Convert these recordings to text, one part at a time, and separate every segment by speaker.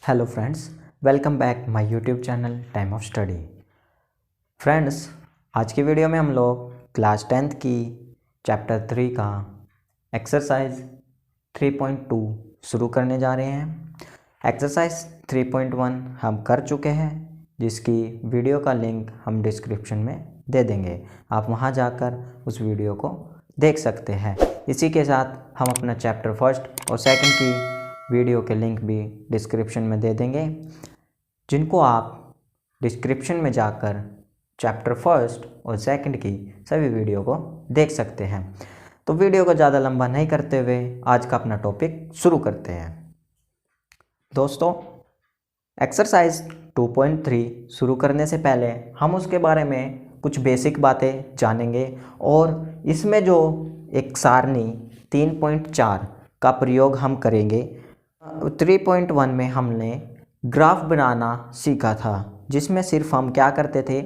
Speaker 1: Hello friends, welcome back my YouTube channel time of study. Friends, आज की video में हम लोग क्लास 10th की चैप्टर 3 का एक्सरसाइज 3.2 शुरू करने जा रहे हैं। एक्सरसाइज 3.1 हम कर चुके हैं, जिसकी वीडियो का लिंक हम डिस्क्रिप्शन में दे देंगे। आप वहां जाकर उस वीडियो को देख सकते हैं। इसी के साथ हम अपना चैप्टर फर्स्ट और सेकंड की वीडियो के लिंक भी डिस्क्रिप्शन में दे देंगे, जिनको आप डिस्क्रिप्शन में जाकर चैप्टर फर्स्ट और सेकंड की सभी वीडियो को देख सकते हैं। तो वीडियो को ज़्यादा लंबा नहीं करते हुए आज का अपना टॉपिक शुरू करते हैं। दोस्तों, एक्सरसाइज 2.3 शुरू करने से पहले हम उसके बारे में कुछ बेसिक बातें जानेंगे और इसमें जो एक सारणी 3.4 का प्रयोग हम करेंगे। 3.1 में हमने ग्राफ बनाना सीखा था, जिसमें सिर्फ हम क्या करते थे,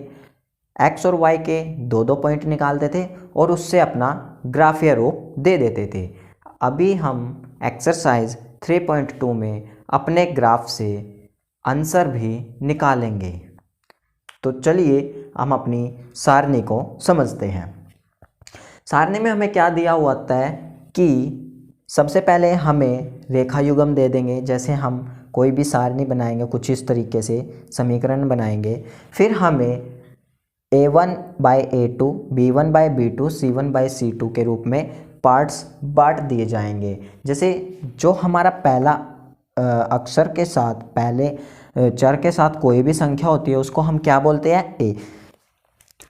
Speaker 1: एक्स और वाई के दो दो पॉइंट निकालते थे और उससे अपना ग्राफीय रूप दे देते थे। अभी हम एक्सरसाइज 3.2 में अपने ग्राफ से आंसर भी निकालेंगे। तो चलिए हम अपनी सारणी को समझते हैं। सारणी में हमें क्या दिया हुआ है कि सबसे पहले हमें रेखा युग्म दे देंगे। जैसे हम कोई भी सारणी बनाएंगे कुछ इस तरीके से समीकरण बनाएंगे, फिर हमें a1/a2, b1/b2, c1/c2 के रूप में पार्ट्स बांट दिए जाएंगे। जैसे जो हमारा पहला अक्षर के साथ, पहले चर के साथ कोई भी संख्या होती है उसको हम क्या बोलते हैं, a।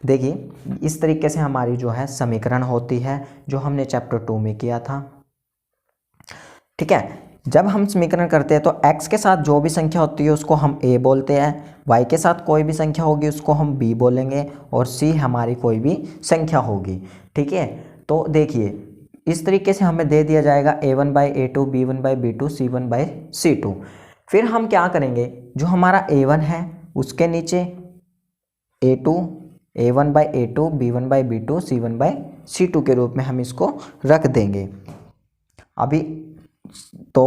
Speaker 1: देखिए, इस तरीके से हमारी जो है समीकरण होती है, जो हमने चैप्टर 2 में किया था। ठीक है, जब हम समीकरण करते हैं तो x के साथ जो भी संख्या होती है उसको हम a बोलते हैं, y के साथ कोई भी संख्या होगी उसको हम b बोलेंगे और c हमारी कोई भी संख्या होगी। ठीक है, तो देखिए इस तरीके से हमें दे दिया जाएगा a1/a2, b1/b2, c1/c2। फिर हम क्या करेंगे, जो हमारा a1 है उसके नीचे a2, a1/a2, b1/b2, c1/c2 के रूप में हम इसको रख देंगे। अभी तो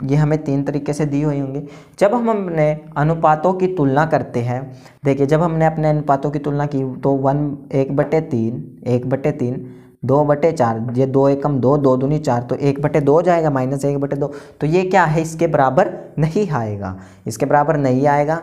Speaker 1: ये हमें 3 तरीके से दी हुई होंगी। जब हम अपने अनुपातों की तुलना करते हैं, देखिए जब हमने अपने अनुपातों की तुलना की तो 1/3, 1/3, 2/4, ये 2 एकम 2, 2 दूनी 4, तो 1/2 हो जाएगा, -1/2। तो ये क्या है, इसके बराबर नहीं आएगा, इसके बराबर नहीं आएगा।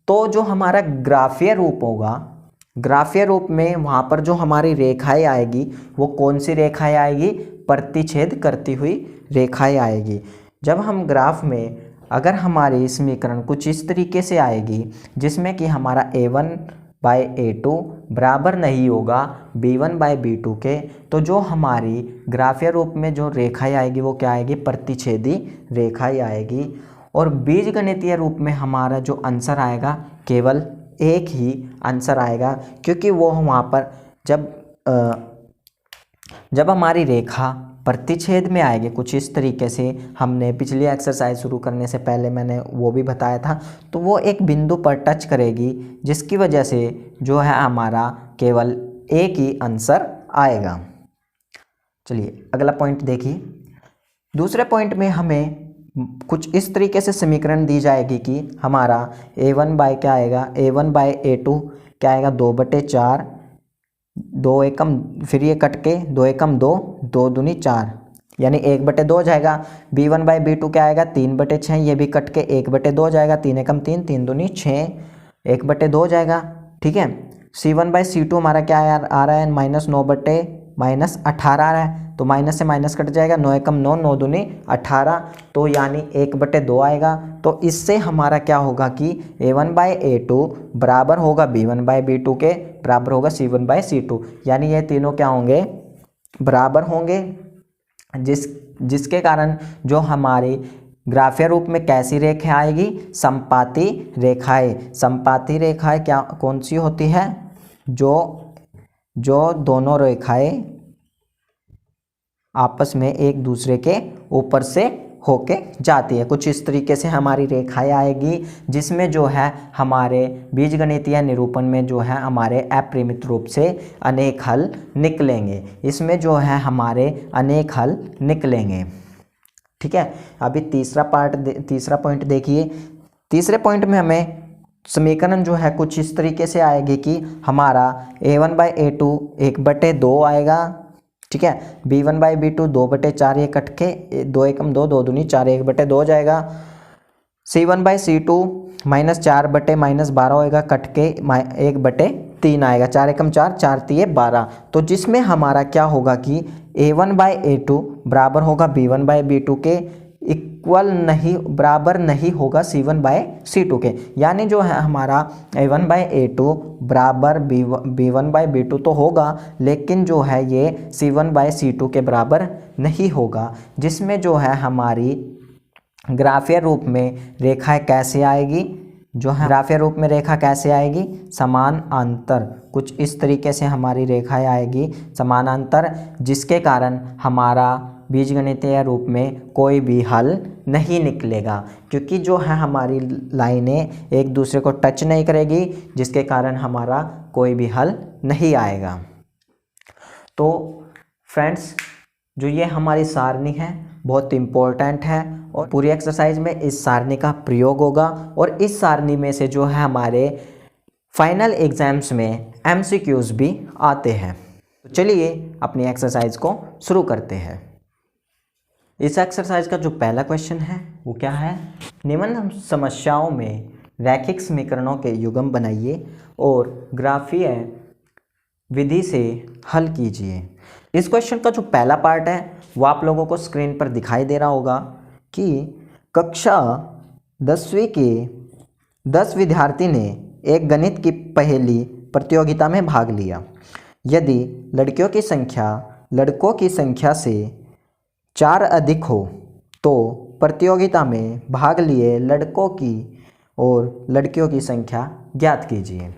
Speaker 1: तो जो हमारा ग्राफीय रूप होगा, ग्राफीय रूप में वहाँ पर जो हमारी रेखाएं आएगी वो कौन सी रेखाएं आएगी, प्रतिच्छेद करती हुई रेखाएं आएगी। जब हम ग्राफ में अगर हमारी समीकरण कुछ इस तरीके से आएगी, जिसमें कि हमारा a1/a2 बराबर नहीं होगा b1/b2 के, तो जो हमारी ग्राफीय रूप में जो रेखाएं आएगी वो क्या आएगी, प्रतिच्छेदी रेखाएं आएगी। और बीजगणितीय रूप में हमारा जो आंसर आएगा केवल एक ही आंसर आएगा, क्योंकि वो वहाँ पर जब हमारी रेखा प्रतिच्छेद में आएगी कुछ इस तरीके से, हमने पिछली एक्सरसाइज शुरू करने से पहले मैंने वो भी बताया था, तो वो एक बिंदु पर टच करेगी, जिसकी वजह से जो है हमारा केवल एक ही आंसर आएगा। चलिए अगला पॉइंट देखिए। दूसरे पॉइंट में हमें कुछ इस तरीके से समीकरण दी जाएगी कि हमारा a1 बाय क्या आएगा, a1/a2 क्या आएगा, 2/4, 2 एकम, फिर ये कट के 2 एकम 2, 2 दूनी 4, यानी 1/2 हो जाएगा। b1/b2 क्या आएगा, 3/6, ये भी कट के 1/2 हो जाएगा, 3 एकम 3, 3 दूनी 6, 1/2 हो जाएगा। ठीक है, c1/c2 हमारा क्या आ रहा है, -9/-18 आ रहा है, तो माइनस से माइनस कट जाएगा, 9 एकम 9, 9 दूनी 18, तो यानी 1/2 आएगा। तो इससे हमारा क्या होगा कि a1/a2 बराबर होगा b1/b2 के, बराबर होगा c1/c2, यानी ये तीनों क्या होंगे, बराबर होंगे। जिसके कारण जो हमारी ग्राफीय रूप में कैसी रेखा आएगी, समपाती रेखाएं। समपाती रेखाएं क्या कौन सी होती है, जो दोनों रेखाएं आपस में एक दूसरे के ऊपर से होके जाती है। कुछ इस तरीके से हमारी रेखाएं आएगी, जिसमें जो है हमारे बीजगणितीय निरूपण में जो है हमारे अपरिमित रूप से अनेक हल निकलेंगे। इसमें जो है हमारे अनेक हल निकलेंगे। ठीक है, अभी तीसरा पॉइंट देखिए। तीसरे पॉइंट में हमें समीकरण जो है कुछ इस तरीके से आएगी कि हमारा a1/a2 1/2 आएगा, ठीक है। b1/b2 2/4, ये कट के 2 एकम 2, 2 दूनी 4, 1/2 हो जाएगा। c1/c2 -4/-12 होएगा, कट के 1/3 आएगा, 4 एकम 4, 4 तिये 12। तो जिसमें हमारा क्या होगा कि a1/a2 बराबर होगा b1/b2 के, इक्वल नहीं, बराबर नहीं होगा c1/c2 के। यानी जो है हमारा a1/a2 बराबर b1/b2 तो होगा, लेकिन जो है ये c1/c2 के बराबर नहीं होगा। जिसमें जो है हमारी ग्राफीय रूप में रेखा कैसे आएगी, जो है ग्राफीय रूप में रेखा कैसे आएगी, समानांतर, कुछ इस तरीके से हमारी रेखाएं आएगी समानांतर, जिसके कारण हमारा बीजगणितीय रूप में कोई भी हल नहीं निकलेगा, क्योंकि जो है हमारी लाइनें एक दूसरे को टच नहीं करेगी, जिसके कारण हमारा कोई भी हल नहीं आएगा। तो फ्रेंड्स, जो ये हमारी सारणी है बहुत इम्पोर्टेंट है, और पूरी एक्सरसाइज में इस सारणी का प्रयोग होगा, और इस सारणी में से जो है हमारे फाइनल एग्जाम्स में MCQs भी आते हैं। तो चलिए अपनी एक्सरसाइज को शुरू करते हैं। इस एक्सरसाइज का जो पहला क्वेश्चन है वो क्या है, निम्न समस्याओं में रैखिक समीकरणों के युग्म बनाइए और ग्राफीय विधि से हल कीजिए। इस क्वेश्चन का जो पहला पार्ट है वो आप लोगों को स्क्रीन पर दिखाई दे रहा होगा कि कक्षा 10वीं के 10 विद्यार्थी ने एक गणित की पहेली प्रतियोगिता में भाग लिया। यदि लड़कियों की संख्या लड़कों की संख्या से 4 अधिक हो तो प्रतियोगिता में भाग लिए लड़कों की और लड़कियों की संख्या ज्ञात कीजिए।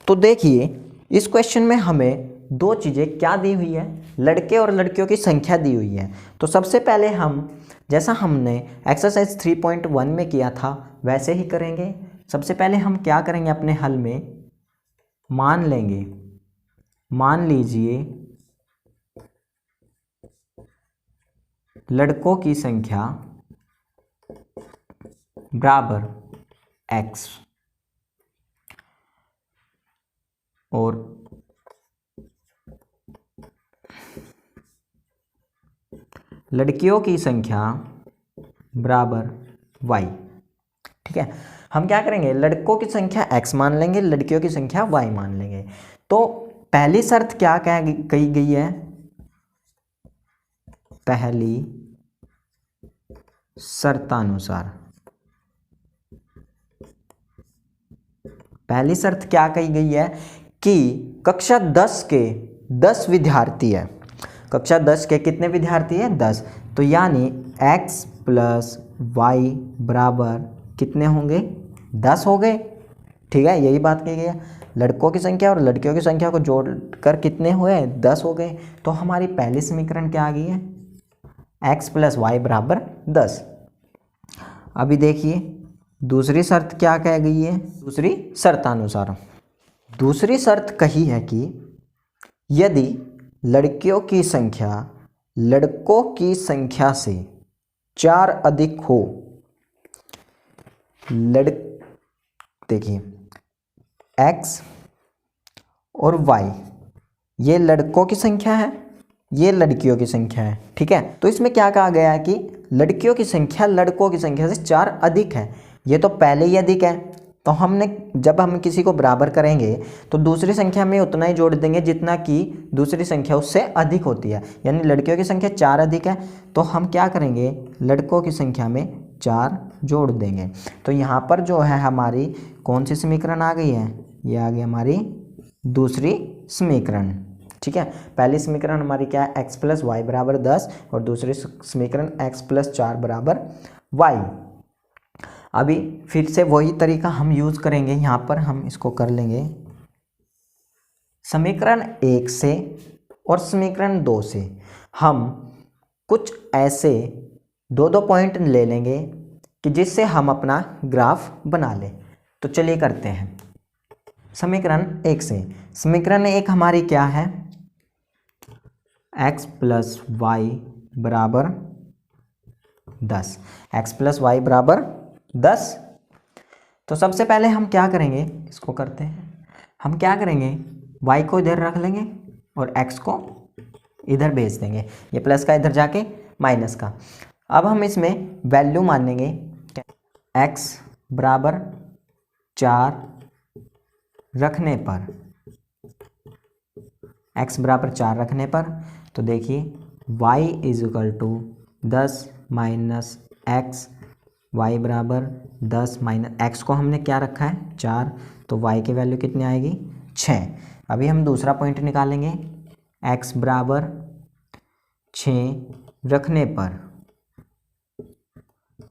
Speaker 1: तो देखिए इस क्वेश्चन में हमें दो चीज़ें क्या दी हुई है, लड़के और लड़कियों की संख्या दी हुई है। तो सबसे पहले हम, जैसा हमने एक्सरसाइज 3.1 में किया था वैसे ही करेंगे। सबसे पहले हम क्या करेंगे, अपने हल में मान लेंगे, मान लीजिए लड़कों की संख्या बराबर x और लड़कियों की संख्या बराबर y। ठीक है, हम क्या करेंगे, लड़कों की संख्या x मान लेंगे, लड़कियों की संख्या y मान लेंगे। तो पहली शर्त क्या कही गई है, पहली शर्तानुसार, पहली शर्त क्या कही गई है कि कक्षा 10 के 10 विद्यार्थी है। कक्षा 10 के कितने विद्यार्थी है, 10। तो यानी x प्लस y बराबर कितने होंगे, 10 हो गए। ठीक है, यही बात कही गई है। लड़कों की संख्या और लड़कियों की संख्या को जोड़कर कितने हुए, 10 हो गए। तो हमारी पहली समीकरण क्या आ गई है, x प्लस वाई बराबर 10। अभी देखिए दूसरी शर्त क्या कह गई है, दूसरी शर्तानुसार, दूसरी शर्त कही है कि यदि लड़कियों की संख्या लड़कों की संख्या से 4 अधिक हो, देखिए x और y ये लड़कों की संख्या है, ये लड़कियों की संख्या है। ठीक है, तो इसमें क्या कहा गया है कि लड़कियों की संख्या लड़कों की संख्या से 4 अधिक है। ये तो पहले ही अधिक है, तो हमने जब हम किसी को बराबर करेंगे तो दूसरी संख्या में उतना ही जोड़ देंगे जितना कि दूसरी संख्या उससे अधिक होती है। यानी लड़कियों की संख्या 4 अधिक है, तो हम क्या करेंगे, लड़कों की संख्या में 4 जोड़ देंगे। तो यहाँ पर जो है हमारी कौन सी समीकरण आ गई है, ये आ गई हमारी दूसरी समीकरण। ठीक है, पहली समीकरण हमारी क्या है, x प्लस वाई बराबर 10 और दूसरी समीकरण x प्लस 4 बराबर y। अभी फिर से वही तरीका हम यूज करेंगे, यहाँ पर हम इसको कर लेंगे समीकरण 1 से और समीकरण 2 से हम कुछ ऐसे दो पॉइंट ले लेंगे कि जिससे हम अपना ग्राफ बना लें। तो चलिए करते हैं समीकरण 1 से। समीकरण 1 हमारी क्या है, x प्लस वाई बराबर 10, x प्लस वाई बराबर 10। तो सबसे पहले हम क्या करेंगे, इसको करते हैं, हम क्या करेंगे, y को इधर रख लेंगे और x को इधर भेज देंगे, ये प्लस का इधर जाके माइनस का। अब हम इसमें वैल्यू मानेंगे x बराबर 4 रखने पर, x बराबर 4 रखने पर, तो देखिए y is equal to 10 minus x, y बराबर 10 माइनस एक्स को हमने क्या रखा है 4, तो y की वैल्यू कितनी आएगी 6। अभी हम दूसरा पॉइंट निकालेंगे, x बराबर 6 रखने पर,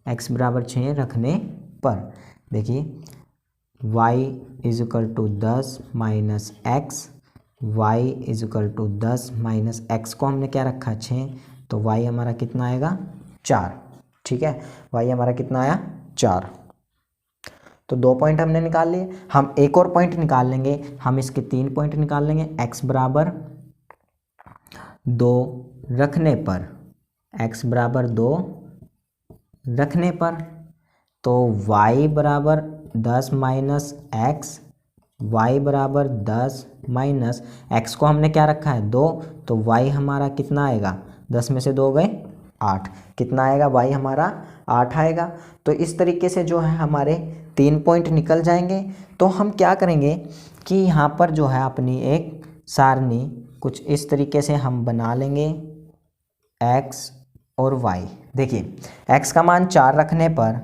Speaker 1: x बराबर 6 रखने पर, देखिए y is equal to 10 minus x, y is equal to 10 minus x को हमने क्या रखा 6, तो y हमारा कितना आएगा 4। ठीक है, y हमारा कितना आया 4। तो 2 पॉइंट हमने निकाल लिए। हम एक और पॉइंट निकाल लेंगे, हम इसके 3 पॉइंट निकाल लेंगे। x बराबर 2 रखने पर, x बराबर 2 रखने पर, तो y बराबर 10 माइनस एक्स, y बराबर 10 माइनस एक्स को हमने क्या रखा है 2, तो y हमारा कितना आएगा, 10 में से 2 गए 8, कितना आएगा y हमारा 8 आएगा। तो इस तरीके से जो है हमारे 3 पॉइंट निकल जाएंगे। तो हम क्या करेंगे कि यहाँ पर जो है अपनी एक सारणी कुछ इस तरीके से हम बना लेंगे, x और y। देखिए x का मान 4 रखने पर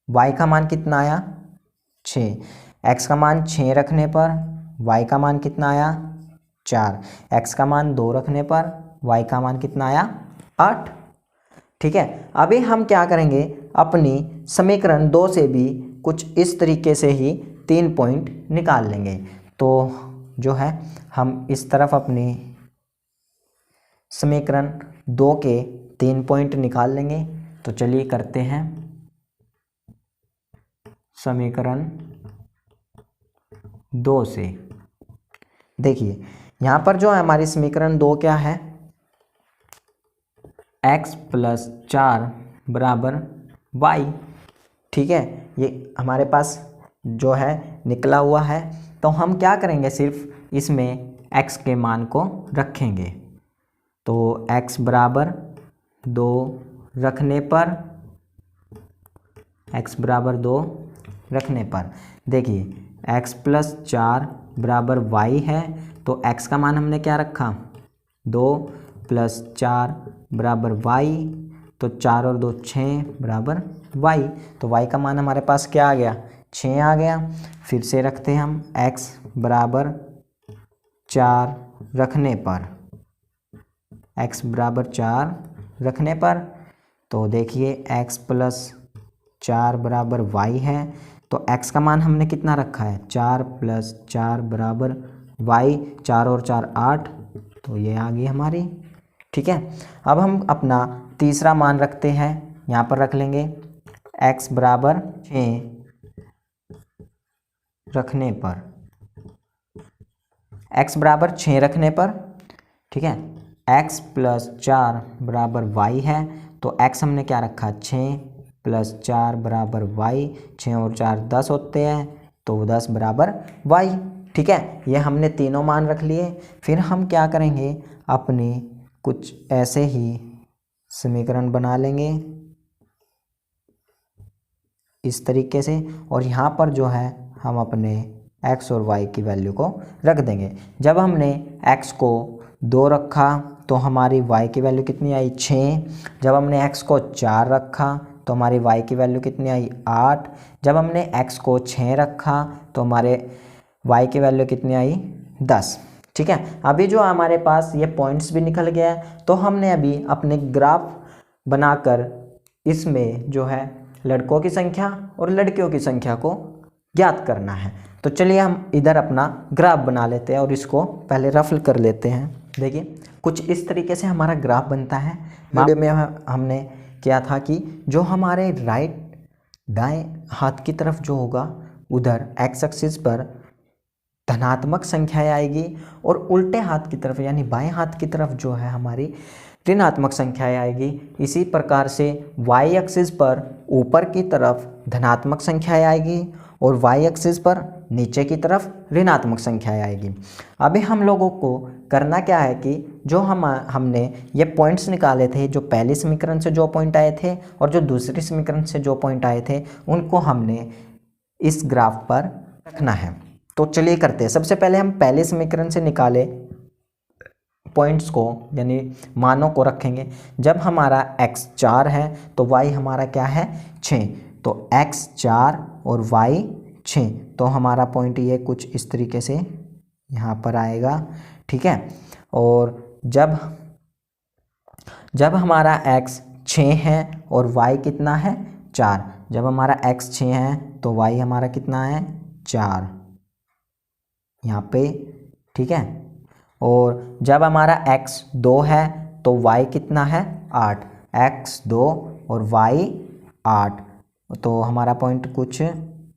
Speaker 1: y का मान कितना आया 6, x का मान 6 रखने पर y का मान कितना आया 4, x का मान 2 रखने पर y का मान कितना आया 8। ठीक है, अभी हम क्या करेंगे, अपनी समीकरण 2 से भी कुछ इस तरीके से ही 3 पॉइंट निकाल लेंगे। तो जो है हम इस तरफ अपनी समीकरण 2 के 3 पॉइंट निकाल लेंगे। तो चलिए करते हैं। समीकरण 2 से देखिए यहाँ पर जो है हमारी समीकरण 2 क्या है, x प्लस 4 बराबर y। ठीक है, ये हमारे पास जो है निकला हुआ है। तो हम क्या करेंगे, सिर्फ इसमें x के मान को रखेंगे। तो x बराबर 2 रखने पर, x बराबर 2 रखने पर, देखिए x प्लस 4 बराबर y है, तो x का मान हमने क्या रखा 2 प्लस 4 बराबर y, तो 4 और 2 6 बराबर y, तो y का मान हमारे पास क्या आ गया 6 आ गया। फिर से रखते हैं हम x बराबर 4 रखने पर, x बराबर 4 रखने पर, तो देखिए x प्लस 4 बराबर y है, तो x का मान हमने कितना रखा है 4 प्लस 4 बराबर y, 4 और 4 8, तो ये आ गई हमारी। ठीक है, अब हम अपना तीसरा मान रखते हैं, यहाँ पर रख लेंगे x बराबर 6 रखने पर, x बराबर 6 रखने पर। ठीक है, x प्लस 4 बराबर y है, तो x हमने क्या रखा 6 प्लस 4 बराबर y, 6 और 4 10 होते हैं, तो 10 बराबर y। ठीक है, ये हमने तीनों मान रख लिए। फिर हम क्या करेंगे, अपनी कुछ ऐसे ही समीकरण बना लेंगे इस तरीके से, और यहाँ पर जो है हम अपने x और y की वैल्यू को रख देंगे। जब हमने x को 2 रखा तो हमारी y की वैल्यू कितनी आई 6, जब हमने x को 4 रखा तो हमारी y की वैल्यू कितनी आई 8, जब हमने x को 6 रखा तो हमारे y की वैल्यू कितनी आई 10। ठीक है, अभी जो हमारे पास ये पॉइंट्स भी निकल गया है, तो हमने अभी अपने ग्राफ बनाकर इसमें जो है लड़कों की संख्या और लड़कियों की संख्या को ज्ञात करना है। तो चलिए हम इधर अपना ग्राफ बना लेते हैं और इसको पहले रफल कर लेते हैं। देखिए कुछ इस तरीके से हमारा ग्राफ बनता है। वीडियो में हमने किया था कि जो हमारे राइट दाएं हाथ की तरफ जो होगा उधर एक्स एक्सिस पर धनात्मक संख्याएं आएगी, और उल्टे हाथ की तरफ यानी बाएं हाथ की तरफ जो है हमारी ऋणात्मक संख्याएं आएगी। इसी प्रकार से y एक्सिस पर ऊपर की तरफ धनात्मक संख्याएं आएगी और वाई एक्सिस पर नीचे की तरफ ऋणात्मक संख्याएं आएगी। अभी हम लोगों को करना क्या है कि जो हमने ये पॉइंट्स निकाले थे, जो पहले समीकरण से जो पॉइंट आए थे और जो दूसरे समीकरण से जो पॉइंट आए थे, उनको हमने इस ग्राफ पर रखना है। तो चलिए करते हैं। सबसे पहले हम पहले समीकरण से निकाले पॉइंट्स को यानी मानों को रखेंगे। जब हमारा x 4 है तो y हमारा क्या है 6, तो x 4 और y 6, तो हमारा पॉइंट ये कुछ इस तरीके से यहाँ पर आएगा, ठीक है। और जब हमारा x 6 है और y कितना है 4, जब हमारा x 6 है तो y हमारा कितना है 4 यहाँ पे, ठीक है। और जब हमारा x 2 है तो y कितना है 8, x 2 और y 8, तो हमारा पॉइंट कुछ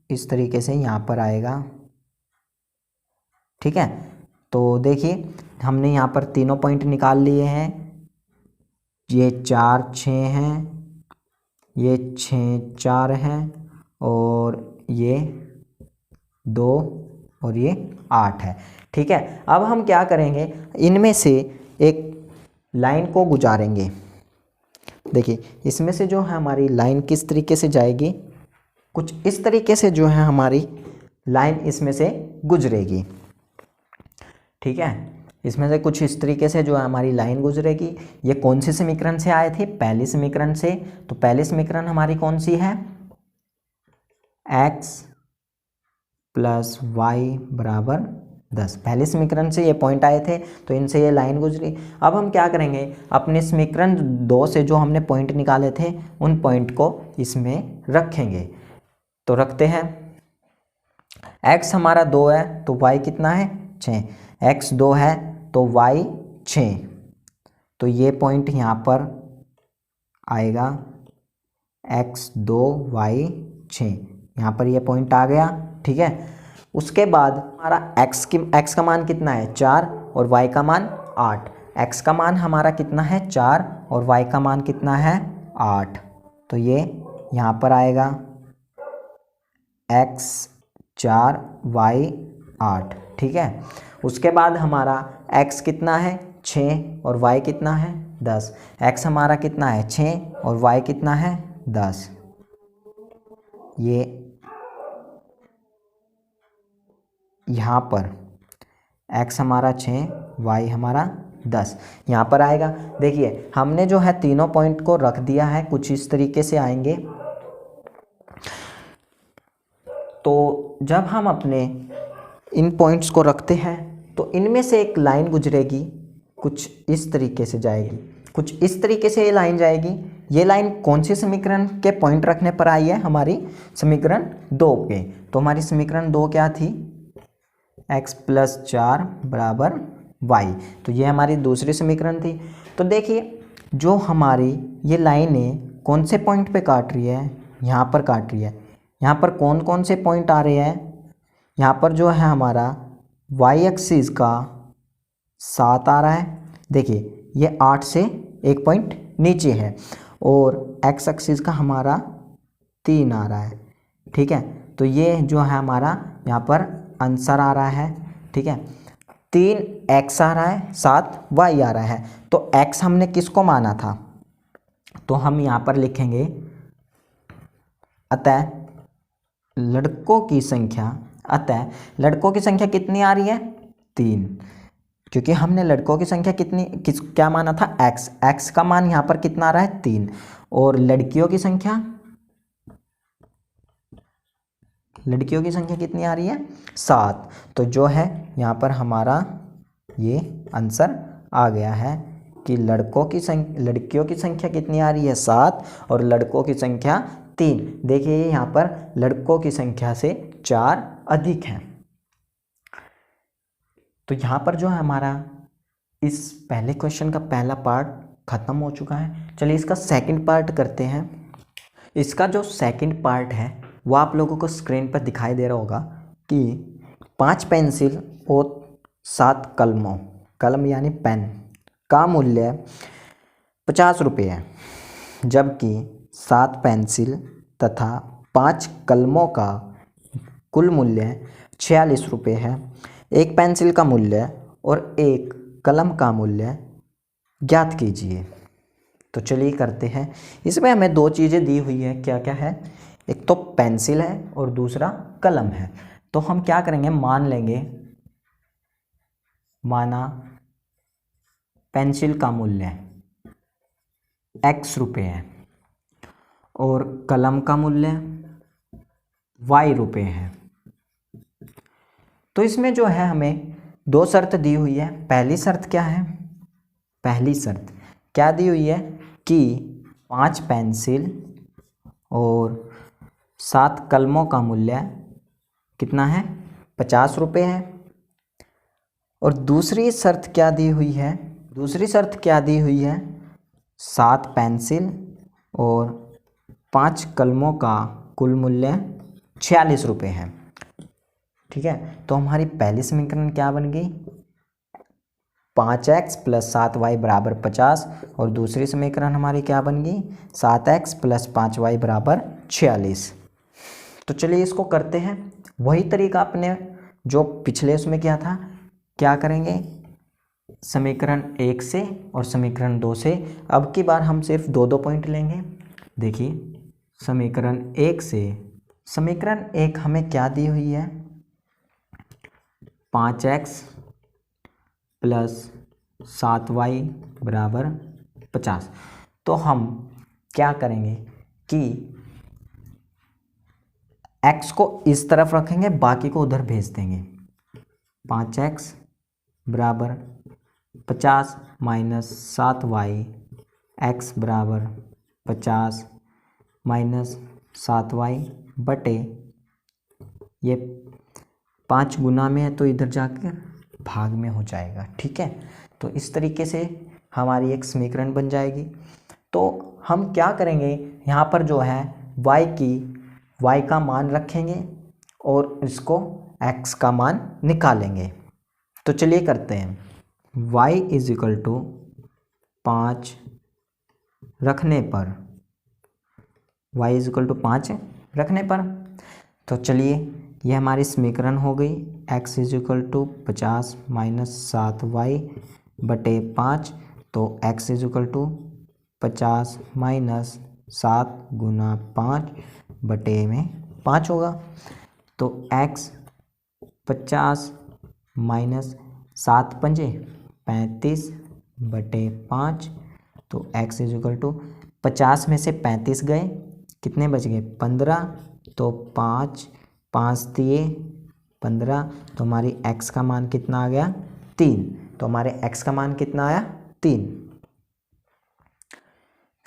Speaker 1: इस तरीके से यहाँ पर आएगा, ठीक है। तो देखिए हमने यहाँ पर तीनों पॉइंट निकाल लिए हैं। ये 4 6 हैं, ये 6 4 हैं और ये 2 और ये 8 है, ठीक है। अब हम क्या करेंगे, इनमें से एक लाइन को गुजारेंगे। देखिए इसमें से जो है हमारी लाइन किस तरीके से जाएगी, कुछ इस तरीके से जो है हमारी लाइन इसमें से गुजरेगी, ठीक है। इसमें से कुछ इस तरीके से जो है हमारी लाइन गुजरेगी। ये कौन से समीकरण से आए थे, पहले समीकरण से। तो पहले समीकरण हमारी कौन सी है, x प्लस वाई बराबर 10, पहले समीकरण से ये पॉइंट आए थे तो इनसे ये लाइन गुजरी। अब हम क्या करेंगे, अपने समीकरण 2 से जो हमने पॉइंट निकाले थे उन पॉइंट को इसमें रखेंगे। तो रखते हैं, x हमारा 2 है तो y कितना है 6, x 2 है तो y 6, तो ये पॉइंट यहाँ पर आएगा x 2 y 6, यहाँ पर ये पॉइंट आ गया, ठीक है। उसके बाद हमारा x का मान कितना है 4 और y का मान 8, x का मान हमारा कितना है 4 और y का मान कितना है 8, तो ये यहाँ पर आएगा x 4 y 8, ठीक है। उसके बाद हमारा x कितना है 6 और y कितना है 10, x हमारा कितना है 6 और y कितना है 10, ये यहाँ पर x हमारा 6 y हमारा 10 यहाँ पर आएगा। देखिए हमने जो है तीनों पॉइंट को रख दिया है, कुछ इस तरीके से आएंगे। तो जब हम अपने इन पॉइंट्स को रखते हैं तो इनमें से एक लाइन गुजरेगी, कुछ इस तरीके से जाएगी, कुछ इस तरीके से ये लाइन जाएगी। ये लाइन कौन से समीकरण के पॉइंट रखने पर आई है, हमारी समीकरण 2 के। तो हमारी समीकरण 2 क्या थी, x प्लस 4 बराबर y, तो ये हमारी दूसरी समीकरण थी। तो देखिए जो हमारी ये लाइनें कौन से पॉइंट पे काट रही है, यहाँ पर काट रही है। यहाँ पर कौन कौन से पॉइंट आ रहे हैं, यहाँ पर जो है हमारा y एक्सिस का 7 आ रहा है, देखिए ये 8 से एक पॉइंट नीचे है, और x एक्सिस का हमारा 3 आ रहा है, ठीक है। तो ये जो है हमारा यहाँ पर आंसर आ रहा है, ठीक है। 3x आ रहा है, 7 y आ रहा है। तो x हमने किसको माना था, तो हम यहाँ पर लिखेंगे अतः लड़कों की संख्या कितनी आ रही है 3, क्योंकि हमने लड़कों की संख्या क्या माना था x का मान यहाँ पर कितना आ रहा है 3, और लड़कियों की संख्या कितनी आ रही है 7। तो जो है यहाँ पर हमारा ये आंसर आ गया है कि लड़कियों की संख्या कितनी आ रही है 7 और लड़कों की संख्या 3। देखिए यहाँ पर लड़कों की संख्या से 4 अधिक है। तो यहाँ पर जो है हमारा इस पहले क्वेश्चन का पहला पार्ट खत्म हो चुका है। चलिए इसका सेकंड पार्ट करते हैं। इसका जो सेकंड पार्ट है वो आप लोगों को स्क्रीन पर दिखाई दे रहा होगा कि 5 पेंसिल और 7 कलम यानी पेन का मूल्य 50 रुपये है, जबकि 7 पेंसिल तथा 5 कलमों का कुल मूल्य 46 रुपये है। एक पेंसिल का मूल्य और एक कलम का मूल्य ज्ञात कीजिए। तो चलिए करते हैं। इसमें हमें दो चीज़ें दी हुई है, क्या क्या है, एक तो पेंसिल है और दूसरा कलम है। तो हम क्या करेंगे, मान लेंगे, माना पेंसिल का मूल्य x रुपये है और कलम का मूल्य y रुपये है। तो इसमें जो है हमें दो शर्त दी हुई है। पहली शर्त क्या है, पहली शर्त क्या दी हुई है कि 5 पेंसिल और 7 कलमों का मूल्य कितना है, 50 रुपये है। और दूसरी शर्त क्या दी हुई है, दूसरी शर्त क्या दी हुई है, 7 पेंसिल और 5 कलमों का कुल मूल्य 46 रुपये है। ठीक है, तो हमारी पहली समीकरण क्या बन गई, 5x + 7y = 50। और दूसरी समीकरण हमारी क्या बन गई, 7x + 5y = 46। तो चलिए इसको करते हैं। वही तरीका अपने जो पिछले उसमें किया था, क्या करेंगे, समीकरण 1 से और समीकरण 2 से। अब की बार हम सिर्फ दो दो पॉइंट लेंगे। देखिए समीकरण 1 से, समीकरण 1 हमें क्या दी हुई है, 5x + 7y = 50। तो हम क्या करेंगे कि x को इस तरफ रखेंगे, बाकी को उधर भेज देंगे। 5x = 50 - 7y, x = 50 - 7y बटे, ये 5 गुना में है तो इधर जाकर भाग में हो जाएगा। ठीक है, तो इस तरीके से हमारी एक समीकरण बन जाएगी। तो हम क्या करेंगे, यहाँ पर जो है y का मान रखेंगे और इसको x का मान निकालेंगे। तो चलिए करते हैं। y = 5 रखने पर, y = 5 रखने पर, तो चलिए ये हमारी समीकरण हो गई। x = 50 - 7y बटे 5। तो x = 50 - 7 × 5 बटे में 5 होगा। तो x 50 - 7 × 5 = 35 बटे 5। तो x = 50 में से 35 गए, कितने बच गए, 15। तो 5 3 15। तो हमारी x का मान कितना आ गया, 3। तो हमारे x का मान कितना आया, 3।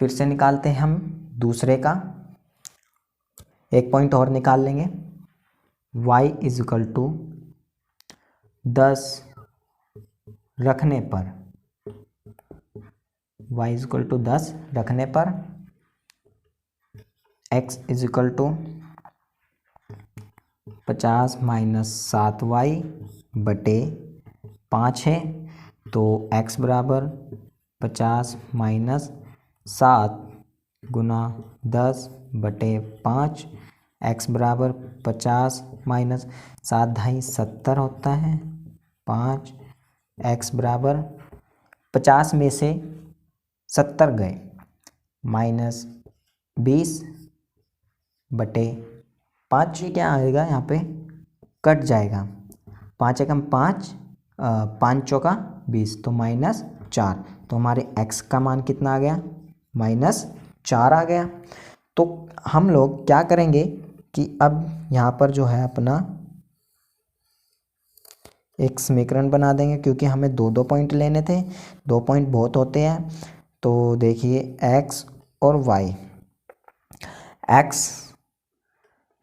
Speaker 1: फिर से निकालते हैं हम दूसरे का, एक पॉइंट और निकाल लेंगे। y = 10 रखने पर, y = 10 रखने पर x = 50 - 7y बटे 5 है। तो x = 50 - 7 × 10 बटे 5। x = 50 - 7 = 70 होता है, 5। x = 50 में से 70 गए, -20 बटे 5। क्या आएगा यहाँ पे, कट जाएगा, 5 एकम 5, 5 चौका 20, तो -4। तो हमारे x का मान कितना आ गया, -4 आ गया। तो हम लोग क्या करेंगे कि अब यहाँ पर जो है अपना एक समीकरण बना देंगे, क्योंकि हमें दो दो पॉइंट लेने थे, 2 पॉइंट बहुत होते हैं। तो देखिए x और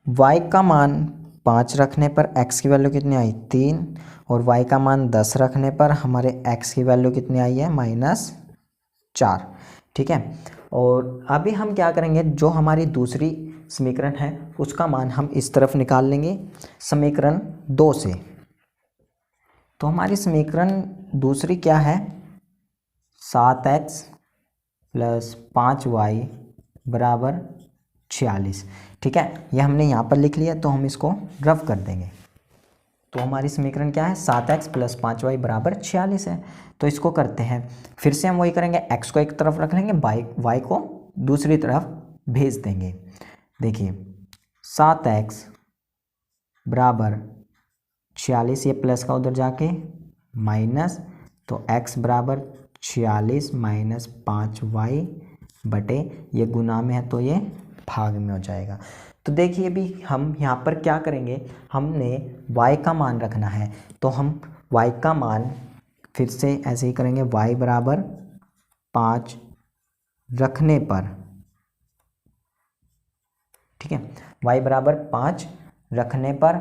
Speaker 1: y का मान 5 रखने पर x की वैल्यू कितनी आई, 3। और y का मान 10 रखने पर हमारे x की वैल्यू कितनी आई है, -4। ठीक है, और अभी हम क्या करेंगे, जो हमारी दूसरी समीकरण है उसका मान हम इस तरफ निकाल लेंगे समीकरण 2 से। तो हमारी समीकरण दूसरी क्या है, 7x + 5y = 46। ठीक है, ये हमने यहाँ पर लिख लिया, तो हम इसको रफ कर देंगे। तो हमारी समीकरण क्या है, 7x + 5y = 46 है। तो इसको करते हैं, फिर से हम वही करेंगे, x को एक तरफ रख लेंगे, y को दूसरी तरफ भेज देंगे। देखिए 7x = 46, ये प्लस का उधर जाके माइनस, तो x = 46 - 5y बटे, ये गुना में है तो ये भाग में हो जाएगा। तो देखिए अभी हम यहाँ पर क्या करेंगे, हमने y का मान रखना है, तो हम y का मान फिर से ऐसे ही करेंगे, y = 5 रखने पर, ठीक है, y = 5 रखने पर,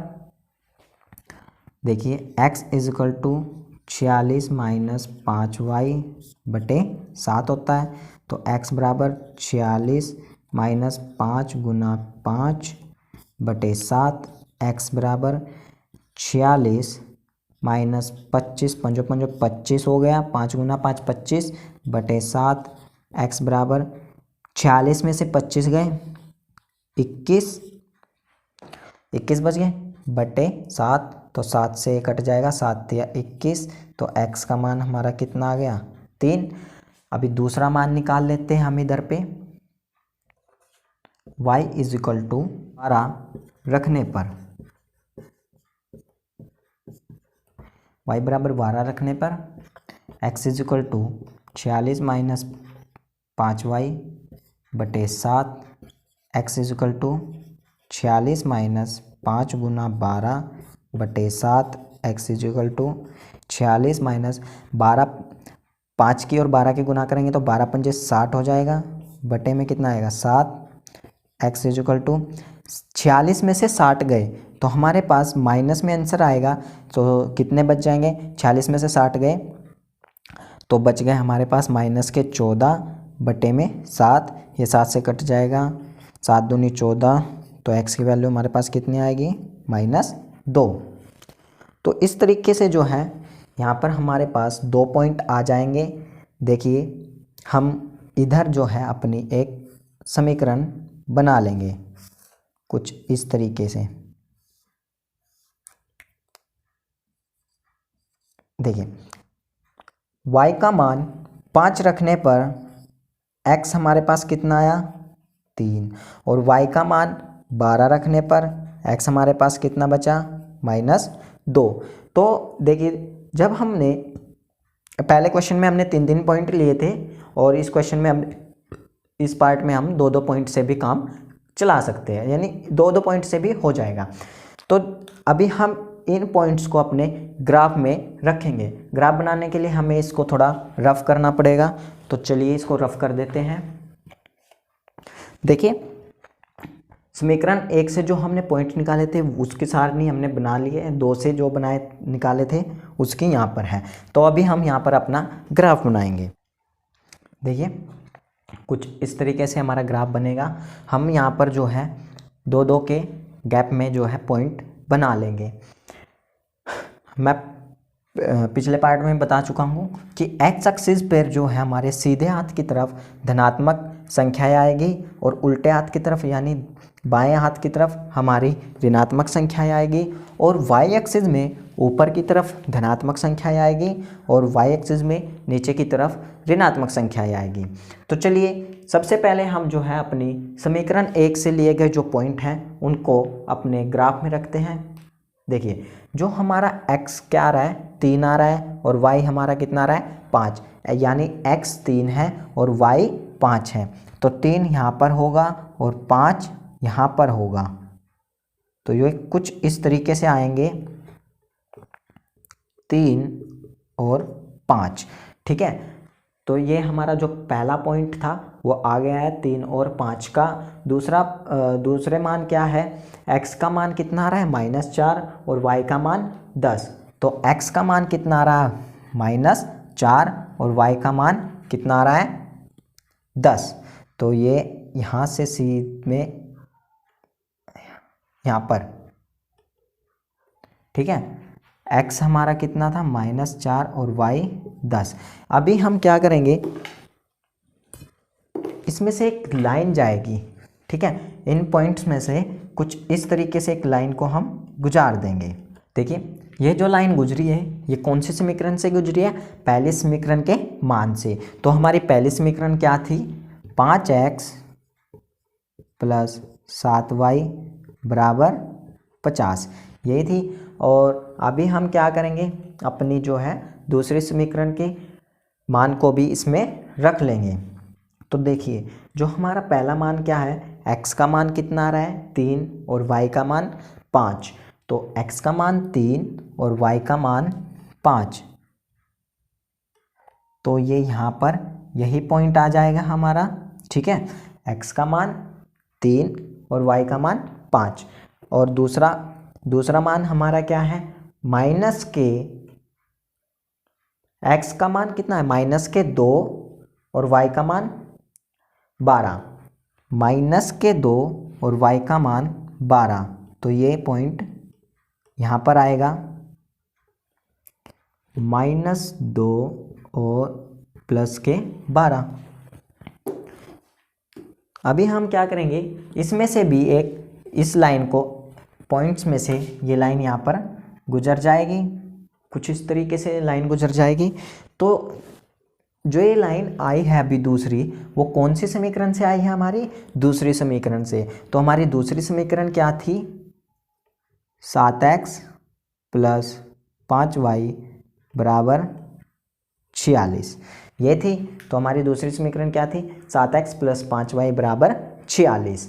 Speaker 1: देखिए x = 46 - 5y बटे 7 होता है, तो x = 46 - 5 × 5 बटे 7, x = 46 - 25, 5 5 25 हो गया, 5 × 5 25 बटे 7, x = 46 में से 25 गए 21 बच गए बटे 7, तो 7 से कट जाएगा, 7 या 21, तो x का मान हमारा कितना आ गया, 3। अभी दूसरा मान निकाल लेते हैं हम इधर पे, y = 12 रखने पर, y = 12 रखने पर, x = 46 - 5y बटे 7, x = 46 - 5 × 12 बटे 7, x = 46 - 12, 5 की और 12 के गुना करेंगे तो 12 पंजे 60 हो जाएगा, बटे में कितना आएगा 7, x = 46 में से 60 गए तो हमारे पास माइनस में आंसर आएगा, तो कितने बच जाएंगे, 46 में से 60 गए तो बच गए हमारे पास माइनस के 14 बटे में 7, ये 7 से कट जाएगा, 7 दूनी 14, तो x की वैल्यू हमारे पास कितनी आएगी, -2। तो इस तरीके से जो है यहाँ पर हमारे पास 2 पॉइंट आ जाएंगे। देखिए हम इधर जो है अपनी एक समीकरण बना लेंगे कुछ इस तरीके से। देखिए y का मान 5 रखने पर x हमारे पास कितना आया, 3, और y का मान 12 रखने पर x हमारे पास कितना बचा, -2। तो देखिए जब हमने पहले क्वेश्चन में हमने 3 पॉइंट लिए थे, और इस क्वेश्चन में हम इस पार्ट में हम 2 पॉइंट से भी काम चला सकते हैं, यानी 2 पॉइंट से भी हो जाएगा। तो अभी हम इन पॉइंट्स को अपने ग्राफ में रखेंगे। ग्राफ बनाने के लिए हमें इसको थोड़ा रफ करना पड़ेगा, तो चलिए इसको रफ कर देते हैं। देखिए समीकरण 1 से जो हमने पॉइंट निकाले थे उसकी सारणी हमने बना ली है, 2 से जो निकाले थे उसकी यहाँ पर है। तो अभी हम यहाँ पर अपना ग्राफ बनाएंगे। देखिए कुछ इस तरीके से हमारा ग्राफ बनेगा। हम यहाँ पर जो है 2 के गैप में जो है पॉइंट बना लेंगे। मैं पिछले पार्ट में बता चुका हूँ कि एक्स एक्सिस पर जो है हमारे सीधे हाथ की तरफ धनात्मक संख्याएं आएगी, और उल्टे हाथ की तरफ यानी बाएं हाथ की तरफ हमारी ऋणात्मक संख्याएं आएगी, और वाई एक्सिस में ऊपर की तरफ धनात्मक संख्याएं आएगी, और वाई एक्सिस में नीचे की तरफ ऋणात्मक संख्याएं आएगी। तो चलिए सबसे पहले हम जो है अपनी समीकरण 1 से लिए गए जो पॉइंट हैं उनको अपने ग्राफ में रखते हैं। देखिए जो हमारा x क्या आ रहा है, 3 आ रहा है, और y हमारा कितना आ रहा है, 5, यानी x 3 है और y 5 है। तो 3 यहाँ पर होगा और 5 यहाँ पर होगा। तो ये कुछ इस तरीके से आएंगे, 3 और 5, ठीक है। तो ये हमारा जो पहला पॉइंट था वो आ गया है 3 और 5 का। दूसरे मान क्या है, x का मान कितना आ रहा है, -4, और y का मान 10। तो x का मान कितना आ रहा है, -4, और y का मान कितना आ रहा है, 10। तो ये यहाँ से सी में यहाँ पर, ठीक है, x हमारा कितना था, -4, और y 10। अभी हम क्या करेंगे, इसमें से एक लाइन जाएगी, ठीक है, इन पॉइंट्स में से कुछ इस तरीके से एक लाइन को हम गुजार देंगे। देखिए ये जो लाइन गुजरी है ये कौन से समीकरण से गुजरी है, पहले समीकरण के मान से। तो हमारी पहली समीकरण क्या थी, 5x प्लस 7y बराबर 50, यही थी। और अभी हम क्या करेंगे, अपनी जो है दूसरे समीकरण के मान को भी इसमें रख लेंगे। तो देखिए जो हमारा पहला मान क्या है, x का मान कितना आ रहा है 3 और y का मान 5। तो x का मान 3 और y का मान 5, तो ये यहाँ पर यही पॉइंट आ जाएगा हमारा। ठीक है, x का मान 3 और y का मान 5। और दूसरा मान हमारा क्या है, माइनस के, x का मान कितना है माइनस के 2 और y का मान 12, माइनस के 2 और y का मान 12। तो ये पॉइंट यहाँ पर आएगा -2 और प्लस के 12। अभी हम क्या करेंगे, इसमें से भी एक इस लाइन को पॉइंट्स में से ये लाइन यहाँ पर गुजर जाएगी, कुछ इस तरीके से लाइन गुजर जाएगी। तो जो ये लाइन आई है अभी दूसरी, वो कौन सी समीकरण से आई है, हमारी दूसरी समीकरण से। तो हमारी दूसरी समीकरण क्या थी, 7x प्लस 5y बराबर 46, ये थी। तो हमारी दूसरी समीकरण क्या थी, 7x प्लस 5y बराबर 46।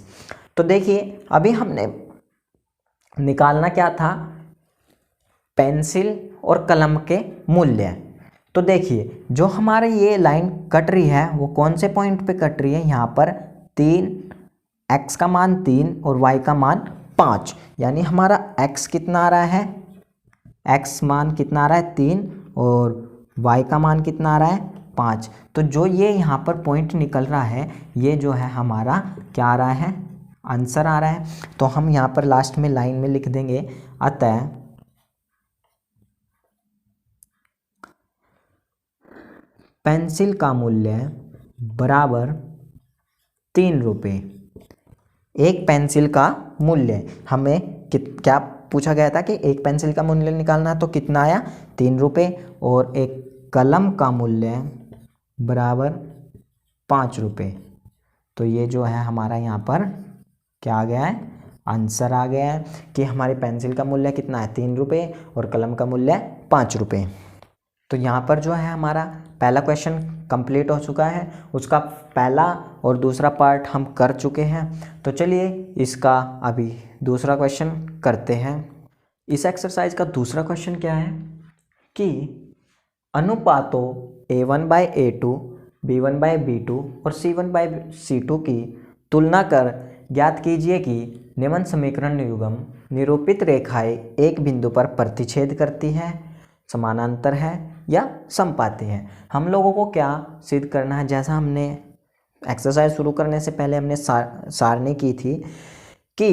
Speaker 1: तो देखिए अभी हमने निकालना क्या था, पेंसिल और कलम के मूल्य। तो देखिए जो हमारी ये लाइन कट रही है वो कौन से पॉइंट पे कट रही है, यहाँ पर 3, x का मान 3 और y का मान 5, यानी हमारा x कितना आ रहा है, x मान कितना आ रहा है 3 और y का मान कितना आ रहा है 5। तो जो ये यहाँ पर पॉइंट निकल रहा है ये जो है हमारा क्या आ रहा है, आंसर आ रहा है। तो हम यहाँ पर लास्ट में लाइन में लिख देंगे, अतः पेंसिल का मूल्य बराबर 3 रुपये। एक पेंसिल का मूल्य हमें क्या पूछा गया था कि एक पेंसिल का मूल्य निकालना है, तो कितना आया 3 रुपये। और एक कलम का मूल्य बराबर 5 रुपये। तो ये जो है हमारा यहाँ पर क्या आ गया है, आंसर आ गया है कि हमारी पेंसिल का मूल्य कितना है 3 रुपये और कलम का मूल्य 5 रुपये। तो यहाँ पर जो है हमारा पहला क्वेश्चन कंप्लीट हो चुका है, उसका पहला और दूसरा पार्ट हम कर चुके हैं। तो चलिए इसका अभी दूसरा क्वेश्चन करते हैं। इस एक्सरसाइज का दूसरा क्वेश्चन क्या है कि अनुपातों A1/A2, B1/B2 और C1/C2 की तुलना कर ज्ञात कीजिए कि निम्न समीकरण युग्म निरूपित रेखाएं एक बिंदु पर प्रतिच्छेद करती है, समानांतर है या समपाती है। हम लोगों को क्या सिद्ध करना है, जैसा हमने एक्सरसाइज शुरू करने से पहले हमने सारणी की थी कि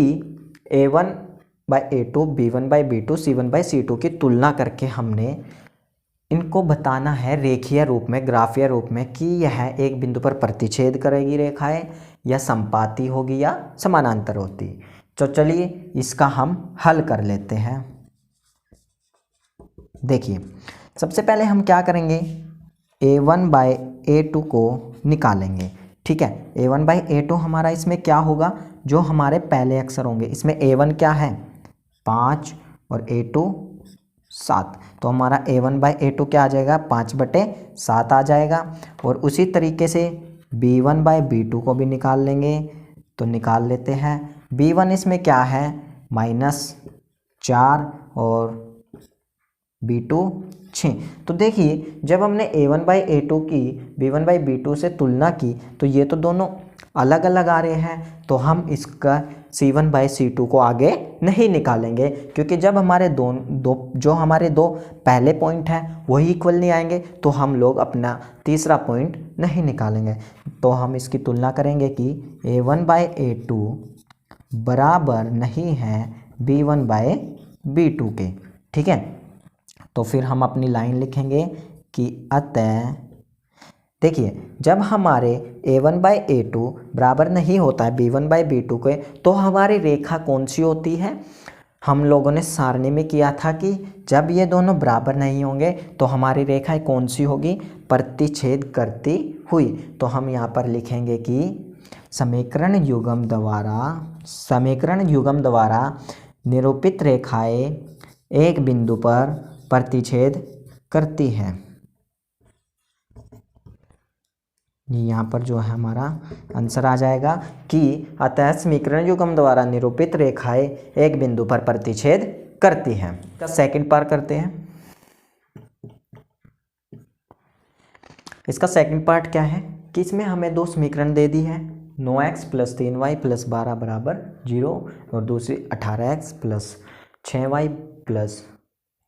Speaker 1: A1/A2, B1/B2, C1/C2 की तुलना करके हमने इनको बताना है रेखीय रूप में, ग्राफीय रूप में, कि यह एक बिंदु पर प्रतिच्छेद करेगी रेखाएं या समपाती होगी या समानांतर होती। तो चलिए इसका हम हल कर लेते हैं। देखिए सबसे पहले हम क्या करेंगे, A1/A2 को निकालेंगे। ठीक है, A1/A2 हमारा इसमें क्या होगा, जो हमारे पहले अक्षर होंगे। इसमें A1 क्या है 5 और A2 7। तो हमारा A1/A2 क्या आ जाएगा 5/7 आ जाएगा। और उसी तरीके से B1/B2 को भी निकाल लेंगे। तो निकाल लेते हैं। B1 इसमें क्या है -4 और B2 6। तो देखिए जब हमने A1/A2 की B1/B2 से तुलना की तो ये तो दोनों अलग अलग आ रहे हैं, तो हम इसका C1/C2 को आगे नहीं निकालेंगे, क्योंकि जब हमारे जो हमारे दो पहले पॉइंट हैं वही इक्वल नहीं आएंगे तो हम लोग अपना तीसरा पॉइंट नहीं निकालेंगे। तो हम इसकी तुलना करेंगे कि A1/A2 बराबर नहीं है B1/B2 के। ठीक है, तो फिर हम अपनी लाइन लिखेंगे कि अतः देखिए जब हमारे a1/a2 बराबर नहीं होता है b1/b2 के, तो हमारी रेखा कौन सी होती है? हम लोगों ने सारणी में किया था कि जब ये दोनों बराबर नहीं होंगे तो हमारी रेखा कौन सी होगी? प्रतिच्छेद करती हुई। तो हम यहाँ पर लिखेंगे कि समीकरण युग्म द्वारा निरूपित रेखाएं एक बिंदु पर प्रतिच्छेद करती हैं। यहाँ पर जो है हमारा आंसर आ जाएगा कि अतः समीकरण युग्म द्वारा निरूपित रेखाएं एक बिंदु पर प्रतिच्छेद करती हैं। इसका सेकंड पार्ट करते हैं। इसका सेकंड पार्ट क्या है कि इसमें हमें दो समीकरण दे दी है, 9x + 3y + 12 = 0 और दूसरी 18x + 6y +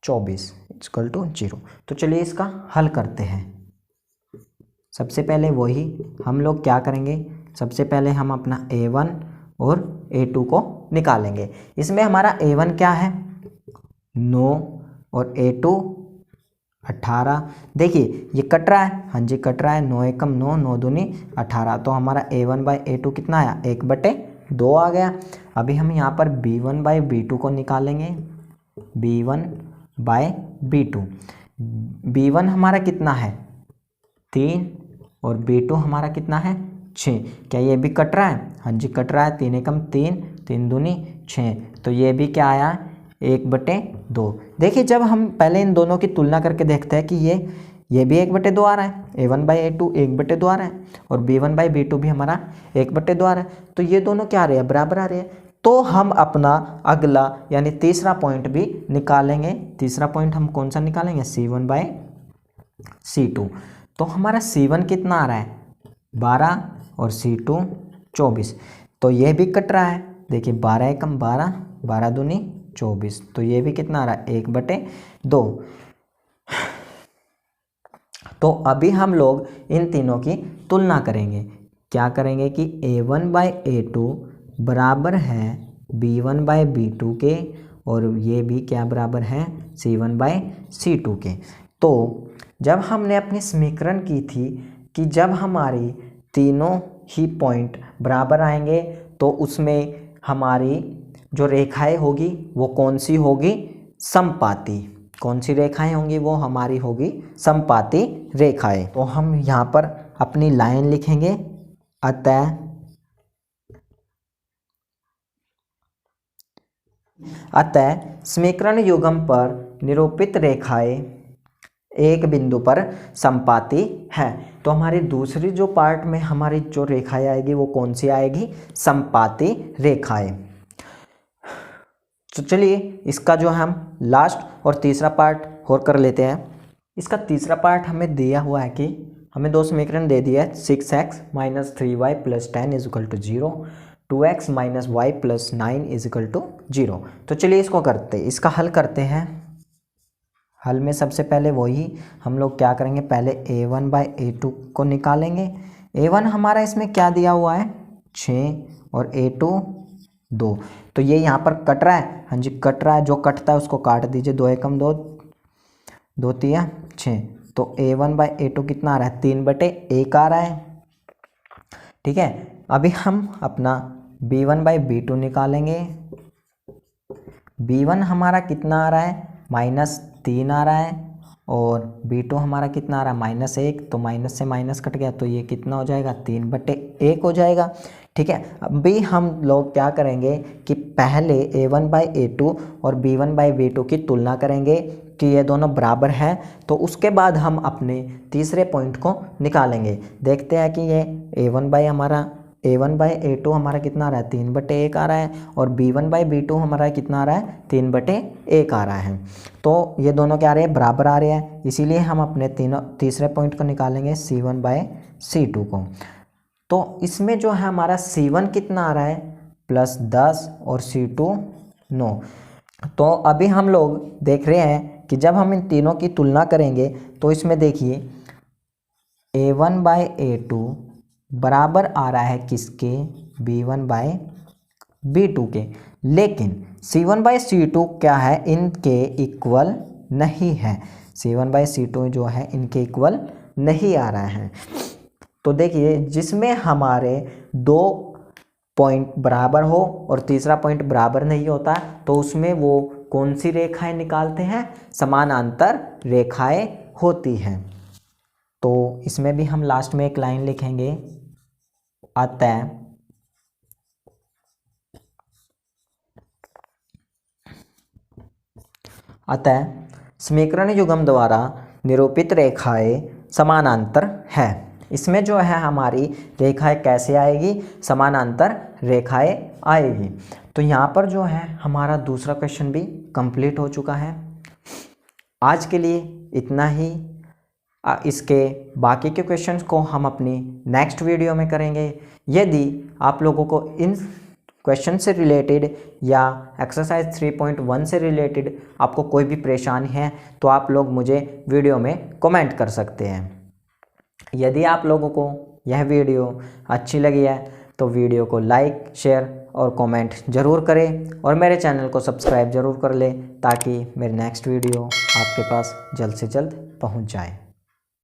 Speaker 1: 24 = 0। तो चलिए इसका हल करते हैं। सबसे पहले वही हम लोग क्या करेंगे, सबसे पहले हम अपना a1 और a2 को निकालेंगे। इसमें हमारा a1 क्या है? 9 और a2 18। देखिए ये कट रहा है, हाँ जी कट रहा है, 9 एकम 9, 9 दूनी 18। तो हमारा a1/a2 कितना आया? 1/2 आ गया। अभी हम यहाँ पर b1/b2 को निकालेंगे। b1/b2, b1 हमारा कितना है? 3 और b2 हमारा कितना है? 6। क्या ये भी कट रहा है? हाँ जी कट रहा है, 3 एकम 3, 3 दूनी 6। तो ये भी क्या आया? 1/2। देखिए जब हम पहले इन दोनों की तुलना करके देखते हैं कि ये भी 1/2 आ रहा है, a1/a2 1/2 आ रहा है और b1/b2 भी हमारा 1/2 आ रहा है। तो ये दोनों क्या आ रहे हैं? बराबर आ रहे हैं। तो हम अपना अगला यानी तीसरा पॉइंट भी निकालेंगे। तीसरा पॉइंट हम कौन सा निकालेंगे? c1/c2। तो हमारा c1 कितना आ रहा है? 12 और c2 24। तो ये भी कट रहा है, देखिए 12 एकम 12, 12 दूनी 24। तो ये भी कितना आ रहा है? 1/2। तो अभी हम लोग इन तीनों की तुलना करेंगे। क्या करेंगे कि a1/a2 बराबर है b1/b2 के और ये भी क्या बराबर है? c1/c2 के। तो जब हमने अपनी समीकरण की थी कि जब हमारी तीनों ही पॉइंट बराबर आएंगे तो उसमें हमारी जो रेखाएं होगी वो कौन सी होगी? समपाती। कौन सी रेखाएं होंगी? वो हमारी होगी समपाती रेखाएं। तो हम यहाँ पर अपनी लाइन लिखेंगे। अतः समीकरण युग्म पर निरूपित रेखाएं एक बिंदु पर समपाती है। तो हमारी दूसरी जो पार्ट में हमारी जो रेखाएं आएगी वो कौन सी आएगी? समपाती रेखाएं। तो चलिए इसका जो हम लास्ट और तीसरा पार्ट और कर लेते हैं। इसका तीसरा पार्ट हमें दिया हुआ है कि हमें दो समीकरण दे दिया है, 6x - 3y + 10 = 0, 2x - y + 9 = 0। तो चलिए इसको करते हैं, इसका हल करते हैं। हल में सबसे पहले वही हम लोग क्या करेंगे, पहले a1/a2 को निकालेंगे। a1 हमारा इसमें क्या दिया हुआ है? 6 और a2 2। तो ये यहाँ पर कट रहा है, हाँ जी कट रहा है, जो कटता है उसको काट दीजिए। 2 एकम 2, 2 तिया 6। तो a1/a2 कितना आ रहा है? 3/1 आ रहा है। ठीक है, अभी हम अपना b1/b2 निकालेंगे। b1 हमारा कितना आ रहा है? -3 आ रहा है और b2 हमारा कितना आ रहा है? -1। तो माइनस से माइनस कट गया तो ये कितना हो जाएगा? 3/1 हो जाएगा। ठीक है, अभी हम लोग क्या करेंगे कि पहले a1/a2 और b1/b2 की तुलना करेंगे कि ये दोनों बराबर हैं। तो उसके बाद हम अपने तीसरे पॉइंट को निकालेंगे। देखते हैं कि ये a1/a2 हमारा कितना आ रहा है? 3/1 आ रहा है और b1/b2 हमारा कितना आ रहा है? 3/1 आ रहा है। तो ये दोनों क्या आ रहे हैं? बराबर आ रहे हैं। इसीलिए हम अपने तीसरे पॉइंट को निकालेंगे, c1/c2 को। तो इसमें जो है हमारा c1 कितना आ रहा है? +10 और c2 9। तो अभी हम लोग देख रहे हैं कि जब हम इन तीनों की तुलना करेंगे तो इसमें देखिए a1/a2 बराबर आ रहा है किसके? b1/b2 के। लेकिन c1/c2 क्या है? इनके इक्वल नहीं है। c1/c2 जो है इनके इक्वल नहीं आ रहा है। तो देखिए जिसमें हमारे दो पॉइंट बराबर हो और तीसरा पॉइंट बराबर नहीं होता तो उसमें वो कौन सी रेखाएं निकालते हैं, समानांतर रेखाएं होती हैं। तो इसमें भी हम लास्ट में एक लाइन लिखेंगे, अतः समीकरण युग्म द्वारा निरूपित रेखाएं समानांतर है। इसमें जो है हमारी रेखाएं कैसे आएगी, समानांतर रेखाएं आएगी। तो यहाँ पर जो है हमारा दूसरा क्वेश्चन भी कंप्लीट हो चुका है। आज के लिए इतना ही। इसके बाकी के क्वेश्चंस को हम अपनी नेक्स्ट वीडियो में करेंगे। यदि आप लोगों को इन क्वेश्चन से रिलेटेड या एक्सरसाइज 3.1 से रिलेटेड आपको कोई भी परेशानी है तो आप लोग मुझे वीडियो में कमेंट कर सकते हैं। यदि आप लोगों को यह वीडियो अच्छी लगी है तो वीडियो को लाइक, शेयर और कमेंट ज़रूर करें और मेरे चैनल को सब्सक्राइब ज़रूर कर लें ताकि मेरी नेक्स्ट वीडियो आपके पास जल्द से जल्द पहुंच जाए।